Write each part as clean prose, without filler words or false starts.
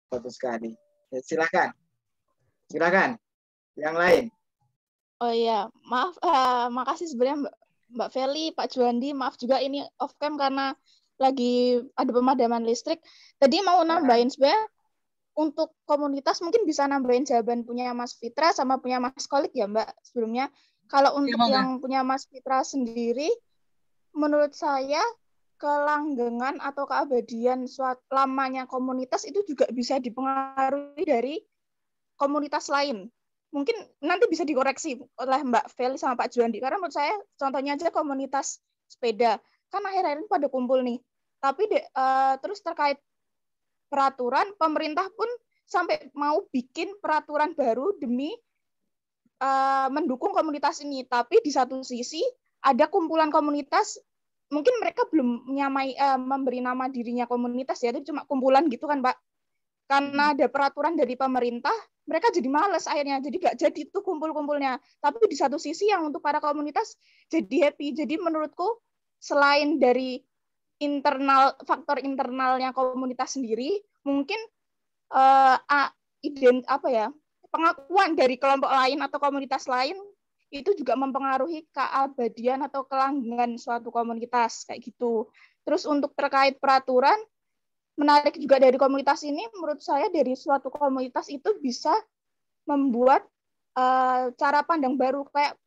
Bagus sekali. Ya, silakan. Yang lain. Oh iya, maaf, makasih sebenarnya Mbak Feli, Pak Juandi, maaf juga ini off cam karena lagi ada pemadaman listrik. Tadi mau nambahin sebenarnya untuk komunitas mungkin bisa nambahin jawaban punya Mas Fitra sama punya Mas Kolik ya Mbak sebelumnya. Kalau untuk yang punya Mas Fitra sendiri, menurut saya kelanggengan atau keabadian lamanya komunitas itu juga bisa dipengaruhi dari komunitas lain. Mungkin nanti bisa dikoreksi oleh Mbak Feli sama Pak Juandi. Karena menurut saya, contohnya aja komunitas sepeda. Kan akhir-akhir ini pada kumpul nih. Tapi terus terkait peraturan, pemerintah pun sampai mau bikin peraturan baru demi mendukung komunitas ini. Tapi di satu sisi, ada kumpulan komunitas, mungkin mereka belum memberi nama dirinya komunitas ya, itu cuma kumpulan gitu kan Pak. Karena ada peraturan dari pemerintah, mereka jadi males akhirnya, jadi nggak jadi tuh kumpul-kumpulnya. Tapi di satu sisi yang untuk para komunitas jadi happy. Jadi menurutku selain dari faktor internalnya komunitas sendiri, mungkin pengakuan dari kelompok lain atau komunitas lain itu juga mempengaruhi keabadian atau kelanggengan suatu komunitas kayak gitu. Terus untuk terkait peraturan, menarik juga dari komunitas ini, menurut saya dari suatu komunitas itu bisa membuat cara pandang baru. Kayak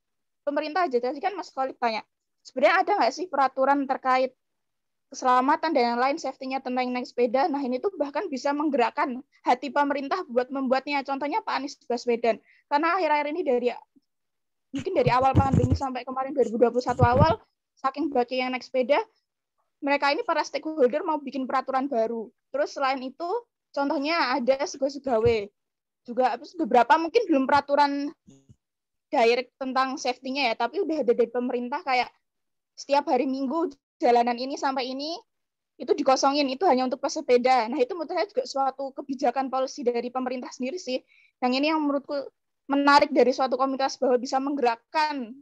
pemerintah aja, tadi kan Mas Kolik tanya, sebenarnya ada nggak sih peraturan terkait keselamatan dan yang lain, safety-nya tentang naik sepeda. Nah ini tuh bahkan bisa menggerakkan hati pemerintah buat membuatnya. Contohnya Pak Anies Baswedan. Karena akhir-akhir ini mungkin dari awal pandemi sampai kemarin 2021 awal, saking banyaknya yang naik sepeda, mereka ini para stakeholder mau bikin peraturan baru. Terus selain itu, contohnya ada Segawe juga beberapa mungkin belum peraturan direct tentang safety-nya ya, tapi udah ada dari pemerintah kayak setiap hari Minggu jalanan ini sampai ini itu dikosongin, itu hanya untuk pesepeda. Nah itu menurut saya juga suatu kebijakan policy dari pemerintah sendiri sih. Yang ini yang menurutku menarik dari suatu komunitas bahwa bisa menggerakkan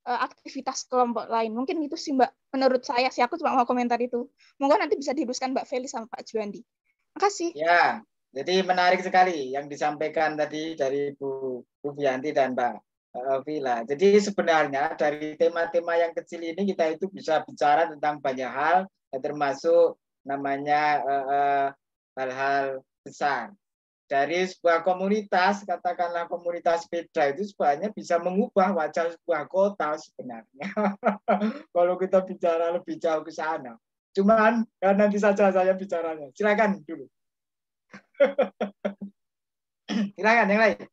aktivitas kelompok lain. Mungkin itu sih Mbak, menurut saya sih, aku cuma mau komentar itu. Monggo nanti bisa diteruskan Mbak Feli sama Pak Juandi. Makasih. Ya, jadi menarik sekali yang disampaikan tadi dari Bu Fianti dan Mbak Vila. Jadi sebenarnya dari tema-tema yang kecil ini kita itu bisa bicara tentang banyak hal, termasuk namanya hal-hal besar. Dari sebuah komunitas, katakanlah komunitas sepeda itu sebenarnya bisa mengubah wajah sebuah kota sebenarnya. Kalau kita bicara lebih jauh ke sana. Cuman nanti saja saya bicaranya. Silakan dulu. Silakan yang lain.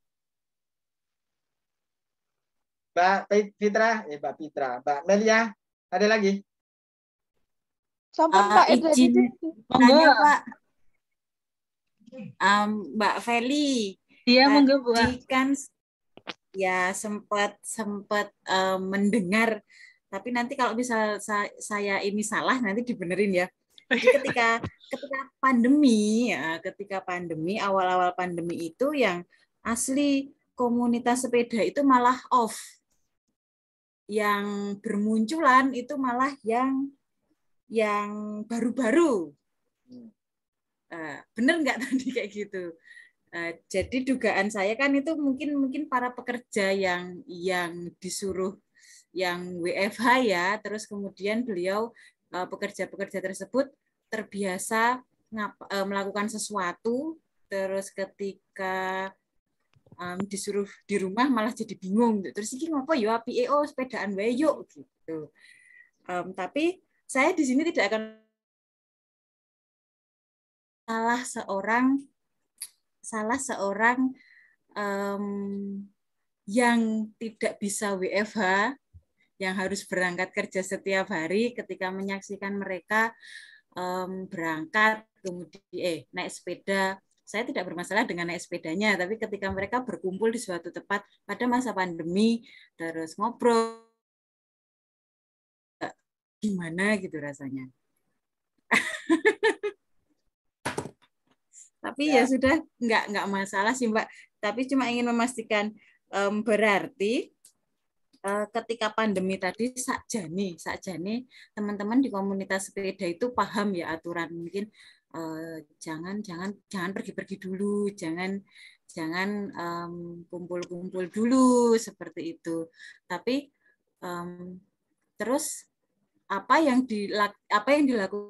Mbak Fitra, Mbak Melia, ada lagi? Sampun Pak, izin tanya Pak. Mbak Feli. Iya, monggo Bu. Kan ya sempat mendengar, tapi nanti kalau misal saya ini salah nanti dibenerin ya. Jadi ketika pandemi ya, awal-awal pandemi itu yang asli komunitas sepeda itu malah off. Yang bermunculan itu malah yang baru-baru. Benar nggak tadi kayak gitu? Jadi dugaan saya kan itu mungkin para pekerja yang disuruh yang WFH ya, terus kemudian beliau pekerja-pekerja tersebut terbiasa melakukan sesuatu, terus ketika disuruh di rumah malah jadi bingung. Terus ini ngapa ya apike sepedaan wae yuk gitu. Tapi saya di sini tidak akan salah seorang yang tidak bisa WFH, yang harus berangkat kerja setiap hari, ketika menyaksikan mereka berangkat kemudian naik sepeda. Saya tidak bermasalah dengan naik sepedanya, tapi ketika mereka berkumpul di suatu tempat pada masa pandemi, terus ngobrol, gimana gitu rasanya. Tapi ya sudah, nggak masalah sih Mbak. Tapi cuma ingin memastikan, berarti ketika pandemi tadi sakjane teman-teman di komunitas sepeda itu paham ya aturan, mungkin jangan pergi-pergi dulu, jangan kumpul-kumpul dulu seperti itu. Tapi terus apa yang dilakukan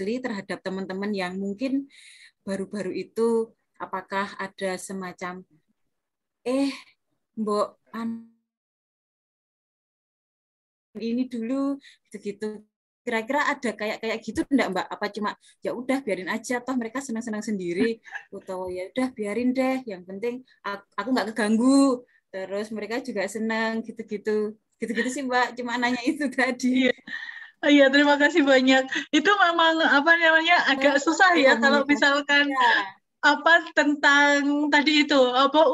terhadap teman-teman yang mungkin baru-baru itu, apakah ada semacam mbok ini dulu gitu-gitu, kira-kira ada kayak gitu enggak Mbak? Apa cuma ya udah biarin aja, toh mereka senang-senang sendiri, atau ya udah biarin deh, yang penting aku nggak keganggu, terus mereka juga senang gitu-gitu sih Mbak, cuma nanya itu tadi. Iya, terima kasih banyak. Itu memang apa namanya agak susah ya kalau misalkan apa tentang tadi itu apa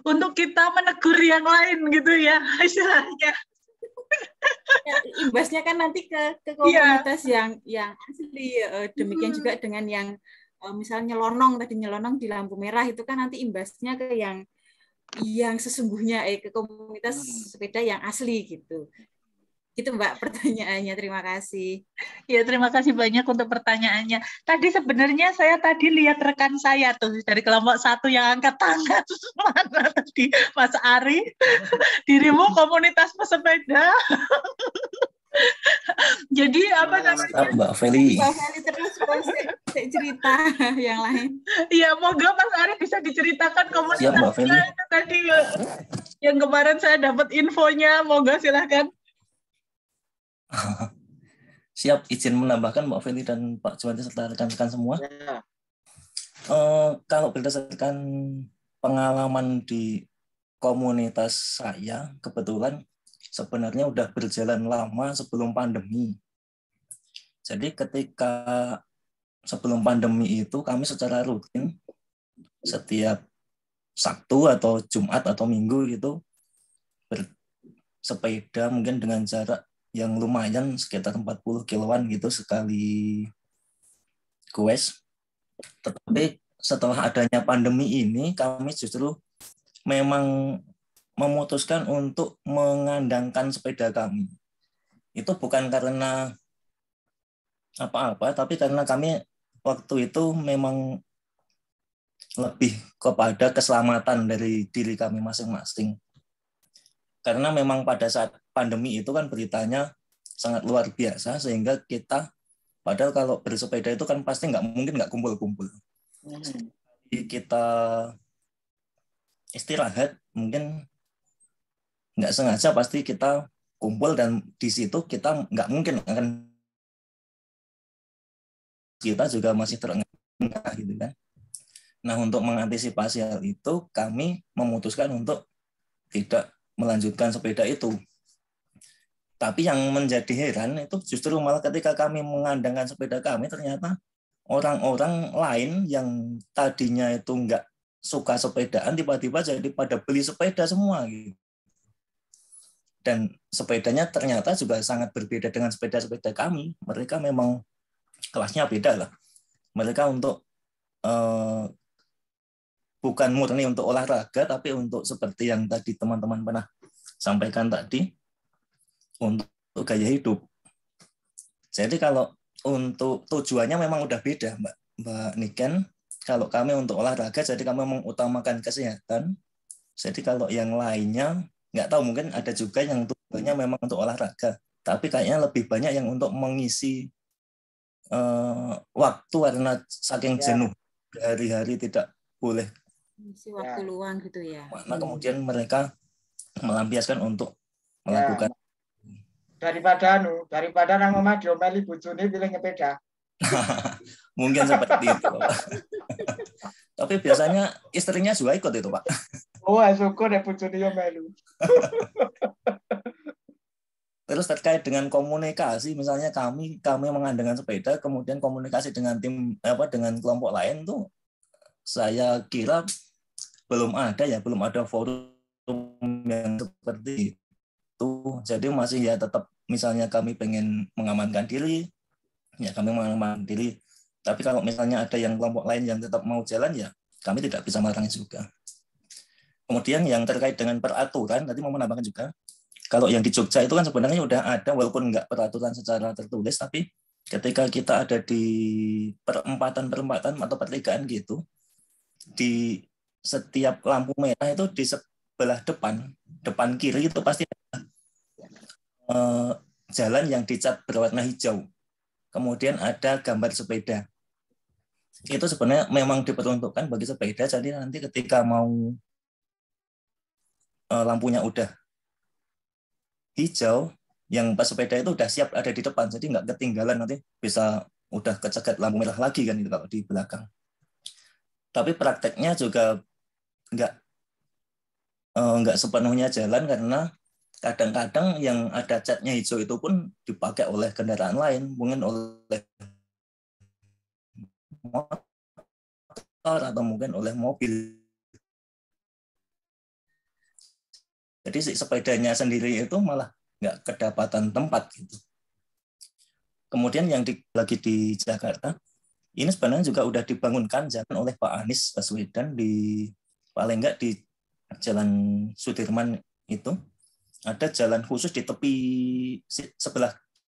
untuk kita menegur yang lain gitu ya istilahnya. Ya, imbasnya kan nanti ke komunitas yang asli. Demikian juga dengan yang misalnya nyelonong di lampu merah itu kan nanti imbasnya ke yang sesungguhnya ke komunitas sepeda yang asli gitu. Itu Mbak pertanyaannya, terima kasih. Ya, terima kasih banyak untuk pertanyaannya. Tadi sebenarnya saya lihat rekan saya tuh dari kelompok 1 yang angkat tangan. Mana tadi Mas Ari? Dirimu komunitas pesepeda. Jadi apa namanya? Mbak Feli. Mbak Feli terus saya cerita yang lain. Iya, moga Mas Ari bisa diceritakan komunitasnya itu tadi yang kemarin saya dapat infonya. Moga silakan. Siap, izin menambahkan Mbak Feli dan Pak Juwanti serta rekan-rekan semua. Ya. Kalau berdasarkan pengalaman di komunitas saya, kebetulan sebenarnya udah berjalan lama sebelum pandemi. Jadi ketika sebelum pandemi itu kami secara rutin setiap Sabtu atau Jumat atau Minggu gitu bersepeda mungkin dengan jarak yang lumayan sekitar 40 kiloan gitu sekali goes. Tetapi setelah adanya pandemi ini kami justru memang memutuskan untuk mengandangkan sepeda kami. Itu bukan karena apa-apa, tapi karena kami waktu itu memang lebih kepada keselamatan dari diri kami masing-masing. Karena memang pada saat pandemi itu kan beritanya sangat luar biasa, sehingga kita, padahal kalau bersepeda itu kan pasti mungkin nggak kumpul-kumpul. Jadi kita istirahat, mungkin nggak sengaja pasti kita kumpul, dan di situ kita nggak mungkin akan, kita juga masih terengah gitu kan. Nah, untuk mengantisipasi hal itu, kami memutuskan untuk tidak melanjutkan sepeda itu. Tapi yang menjadi heran itu justru malah ketika kami mengandangkan sepeda kami, ternyata orang-orang lain yang tadinya itu nggak suka sepedaan, tiba-tiba jadi pada beli sepeda semua gitu. Dan sepedanya ternyata juga sangat berbeda dengan sepeda-sepeda kami. Mereka memang kelasnya beda lah. Mereka untuk bukan murni untuk olahraga, tapi untuk seperti yang tadi teman-teman pernah sampaikan tadi, untuk gaya hidup. Jadi kalau untuk tujuannya memang udah beda, Mbak Niken. Kalau kami untuk olahraga, jadi kami mengutamakan kesehatan. Jadi kalau yang lainnya, nggak tahu, mungkin ada juga yang tujuannya memang untuk olahraga. Tapi kayaknya lebih banyak yang untuk mengisi waktu karena saking jenuh hari-hari tidak boleh isi waktu luang gitu ya. Nah, kemudian mereka melampiaskan untuk melakukan daripada nang omah diomeli bojone pilih nyepeda. Mungkin seperti itu, Pak. Tapi biasanya istrinya juga ikut itu, Pak. Oh, syukur ya bojone yo melu. Terus terkait dengan komunikasi, misalnya kami mengandalkan sepeda, kemudian komunikasi dengan dengan kelompok lain tuh saya kira belum ada forum yang seperti itu. Jadi masih ya tetap, misalnya kami pengen mengamankan diri, ya kami mengamankan diri. Tapi kalau misalnya ada yang kelompok lain yang tetap mau jalan, ya kami tidak bisa melarang juga. Kemudian yang terkait dengan peraturan, tadi mau menambahkan juga, kalau yang di Jogja itu kan sebenarnya udah ada, walaupun nggak peraturan secara tertulis, tapi ketika kita ada di perempatan atau pertigaan gitu, di setiap lampu merah itu di sebelah depan kiri itu pasti ada jalan yang dicat berwarna hijau. Kemudian ada gambar sepeda. Itu sebenarnya memang diperuntukkan bagi sepeda, jadi nanti ketika mau lampunya udah hijau, yang pas sepeda itu udah siap ada di depan, jadi nggak ketinggalan, nanti bisa udah kecegat lampu merah lagi kan itu kalau di belakang. Tapi prakteknya juga nggak sepenuhnya jalan, karena kadang-kadang yang ada catnya hijau itu pun dipakai oleh kendaraan lain, mungkin oleh motor atau mungkin oleh mobil. Jadi si sepedanya sendiri itu malah nggak kedapatan tempat gitu. Kemudian yang lagi di Jakarta, ini sebenarnya juga udah dibangunkan jalan oleh Pak Anies Baswedan di paling nggak di Jalan Sudirman itu. Ada jalan khusus di tepi sebelah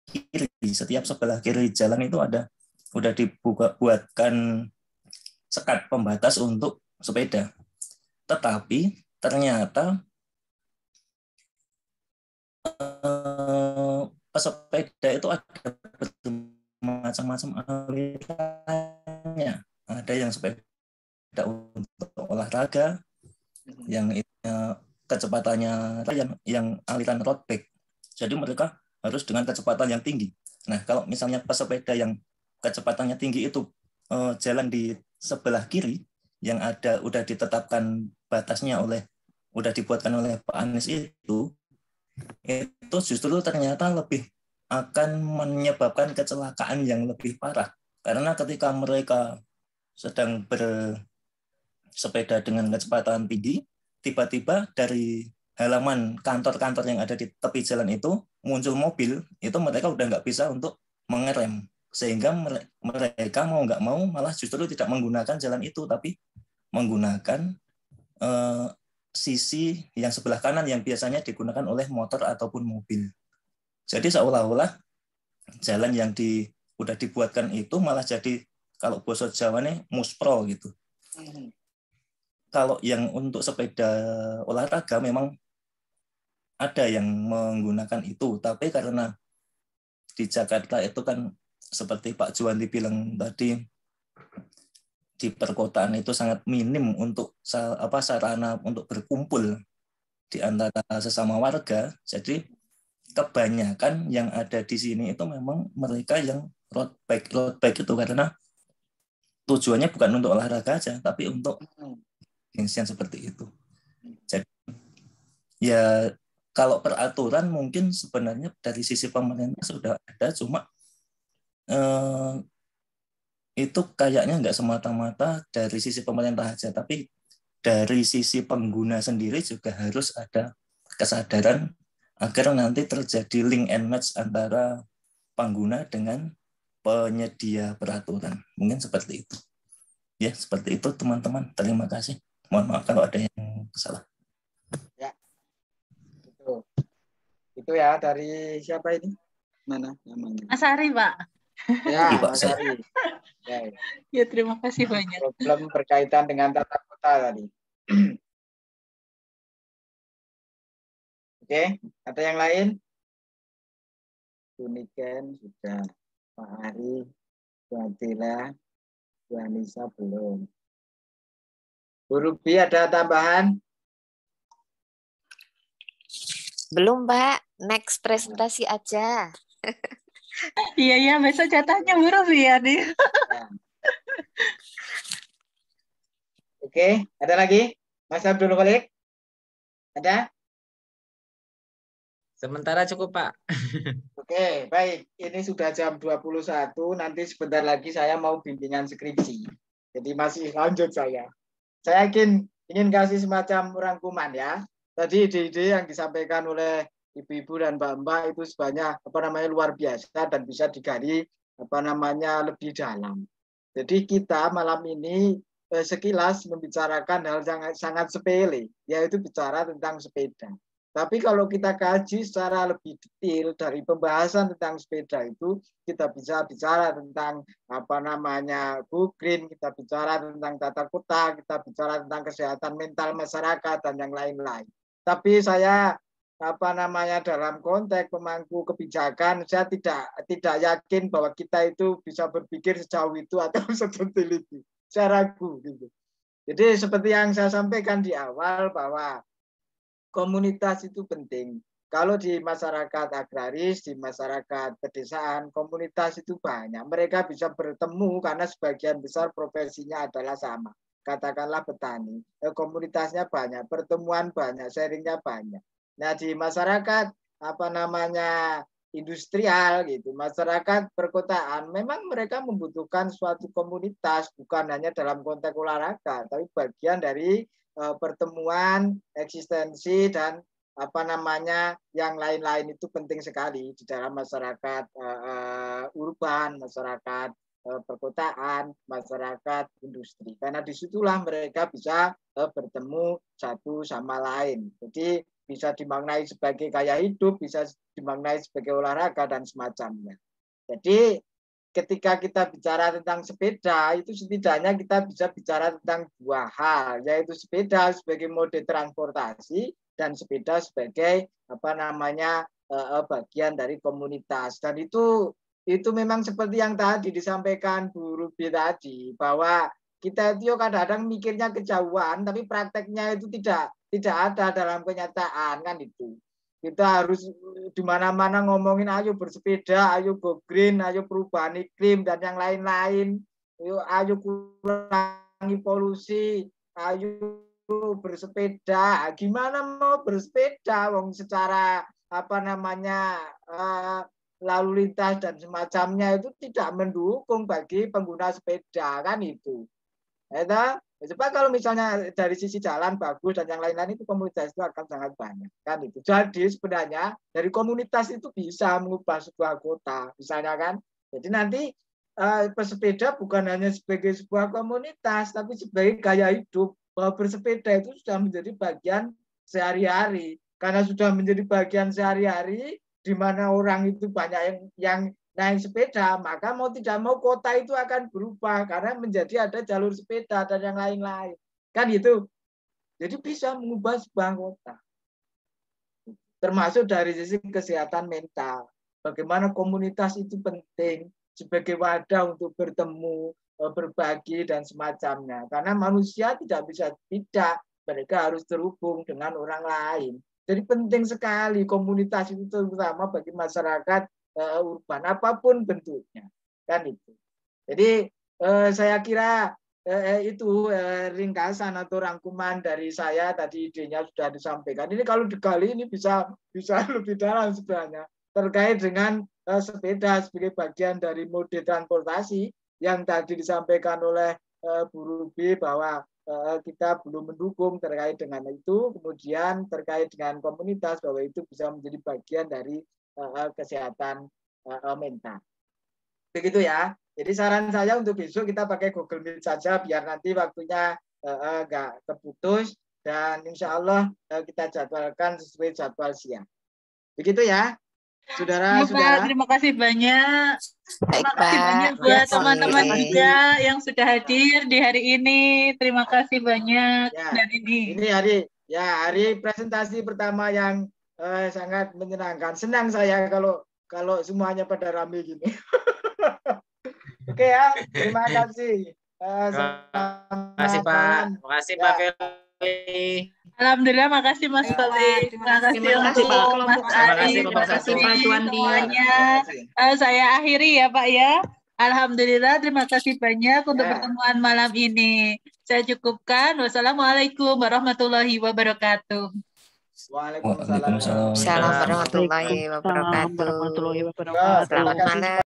kiri, setiap sebelah kiri jalan itu udah buatkan sekat pembatas untuk sepeda. Tetapi ternyata pesepeda itu ada macam-macam alirannya. Ada yang sepeda untuk olahraga, yang kecepatannya yang aliran road bike. Jadi mereka harus dengan kecepatan yang tinggi. Nah, kalau misalnya pesepeda yang kecepatannya tinggi itu jalan di sebelah kiri yang udah ditetapkan batasnya udah dibuatkan oleh Pak Anies itu justru ternyata lebih akan menyebabkan kecelakaan yang lebih parah. Karena ketika mereka sedang bersepeda dengan kecepatan tinggi, tiba-tiba dari halaman kantor-kantor yang ada di tepi jalan itu muncul mobil, itu mereka udah nggak bisa untuk mengerem, sehingga mereka mau nggak mau malah justru tidak menggunakan jalan itu, tapi menggunakan sisi yang sebelah kanan yang biasanya digunakan oleh motor ataupun mobil. Jadi seolah-olah jalan yang udah dibuatkan itu malah jadi, kalau bahasa Jawa nih, muspro gitu. Kalau yang untuk sepeda olahraga memang ada yang menggunakan itu, tapi karena di Jakarta itu kan seperti Pak Juwanti bilang tadi, di perkotaan itu sangat minim untuk sarana untuk berkumpul di antara sesama warga. Jadi kebanyakan yang ada di sini itu memang mereka yang road bike itu, karena tujuannya bukan untuk olahraga aja, tapi untuk yang seperti itu. Jadi ya kalau peraturan mungkin sebenarnya dari sisi pemerintah sudah ada, cuma itu kayaknya nggak semata-mata dari sisi pemerintah aja, tapi dari sisi pengguna sendiri juga harus ada kesadaran agar nanti terjadi link and match antara pengguna dengan penyedia peraturan. Mungkin seperti itu. Ya, seperti itu teman-teman. Terima kasih. Mohon maaf kalau ada yang salah. Ya, itu ya dari siapa ini? Mana namanya? Mas Ari, Pak. Ya, Pak, Mas Ari. Ya, terima kasih banyak. Problem berkaitan dengan tata kota tadi. Oke, ada yang lain? Uniken sudah, Pak Ari, Bu Adila, Bu Anissa belum. Bu Ruby ada tambahan? Belum, Mbak. Next presentasi aja. Iya, besok jatahnya Bu Ruby ya nih. Oke, ada lagi? Mas Abdul Khalik? Ada? Sementara cukup, Pak. Oke, baik. Ini sudah jam 21. Nanti sebentar lagi saya mau bimbingan skripsi. Jadi masih lanjut saya. Saya ingin kasih semacam rangkuman ya. Tadi ide-ide yang disampaikan oleh ibu-ibu dan mbak-mbak itu sebanyak luar biasa dan bisa digali lebih dalam. Jadi kita malam ini sekilas membicarakan hal yang sangat sepele, yaitu bicara tentang sepeda. Tapi kalau kita kaji secara lebih detail dari pembahasan tentang sepeda itu, kita bisa bicara tentang go green, kita bicara tentang tata kota, kita bicara tentang kesehatan mental masyarakat dan yang lain-lain. Tapi saya dalam konteks pemangku kebijakan, saya tidak yakin bahwa kita itu bisa berpikir sejauh itu atau sedetil itu. Saya ragu gitu. Jadi seperti yang saya sampaikan di awal bahwa komunitas itu penting. Kalau di masyarakat agraris, di masyarakat pedesaan, komunitas itu banyak. Mereka bisa bertemu karena sebagian besar profesinya adalah sama. Katakanlah petani, komunitasnya banyak, pertemuan banyak, sharingnya banyak. Nah di masyarakat industrial gitu, masyarakat perkotaan, memang mereka membutuhkan suatu komunitas, bukan hanya dalam konteks olahraga, tapi bagian dari pertemuan, eksistensi dan yang lain-lain itu penting sekali di dalam masyarakat urban, masyarakat perkotaan, masyarakat industri. Karena disitulah mereka bisa bertemu satu sama lain. Jadi bisa dimaknai sebagai gaya hidup, bisa dimaknai sebagai olahraga dan semacamnya. Jadi ketika kita bicara tentang sepeda, itu setidaknya kita bisa bicara tentang dua hal, yaitu sepeda sebagai mode transportasi dan sepeda sebagai bagian dari komunitas. Dan itu memang seperti yang tadi disampaikan Bu Ruby tadi, bahwa kita itu kadang-kadang mikirnya kejauhan, tapi prakteknya itu tidak ada dalam kenyataan kan itu. Kita harus di mana-mana ngomongin ayo bersepeda, ayo go green, ayo perubahan iklim dan yang lain-lain. Ayo kurangi polusi, ayo bersepeda. Gimana mau bersepeda wong secara lalu lintas dan semacamnya itu tidak mendukung bagi pengguna sepeda kan itu. Coba kalau misalnya dari sisi jalan bagus dan yang lain-lain itu komunitas itu akan sangat banyak kan itu. Jadi sebenarnya dari komunitas itu bisa mengubah sebuah kota misalnya kan. Jadi nanti pesepeda bukan hanya sebagai sebuah komunitas tapi sebagai gaya hidup, bahwa bersepeda itu sudah menjadi bagian sehari-hari. Karena sudah menjadi bagian sehari-hari di mana orang itu banyak yang naik sepeda, maka mau tidak mau kota itu akan berubah karena menjadi ada jalur sepeda dan yang lain-lain. Kan itu. Jadi bisa mengubah sebuah kota. Termasuk dari sisi kesehatan mental. Bagaimana komunitas itu penting sebagai wadah untuk bertemu, berbagi dan semacamnya. Karena manusia tidak bisa tidak, mereka harus terhubung dengan orang lain. Jadi penting sekali komunitas itu terutama bagi masyarakat urban apapun bentuknya kan itu. Jadi saya kira itu ringkasan atau rangkuman dari saya tadi, idenya sudah disampaikan. Ini kalau digali ini bisa lebih dalam sebenarnya terkait dengan sepeda sebagai bagian dari mode transportasi yang tadi disampaikan oleh Bu Ruby bahwa kita belum mendukung terkait dengan itu, kemudian terkait dengan komunitas bahwa itu bisa menjadi bagian dari kesehatan mental. Begitu ya. Jadi saran saya untuk besok kita pakai Google Meet saja biar nanti waktunya nggak terputus dan insya Allah kita jadwalkan sesuai jadwal siang. Begitu ya, saudara-saudara. Terima kasih banyak. Terima kasih banyak buat Baik. teman-teman juga yang sudah hadir di hari ini. Terima kasih banyak. Ya, Dan ini hari presentasi pertama yang sangat menyenangkan. Senang saya kalau semuanya pada rame gini. Oke ya, terima kasih. Terima kasih Pak. Terima kasih Pak Feli. Alhamdulillah, makasih Mas Feli. Terima kasih untuk Mas Ari. Terima kasih Pak semuanya. Saya akhiri ya Pak ya. Alhamdulillah, terima kasih banyak untuk pertemuan malam ini. Saya cukupkan. Wassalamualaikum warahmatullahi wabarakatuh. Waalaikumsalam. Assalamualaikum warahmatullahi wabarakatuh. Selamat malam.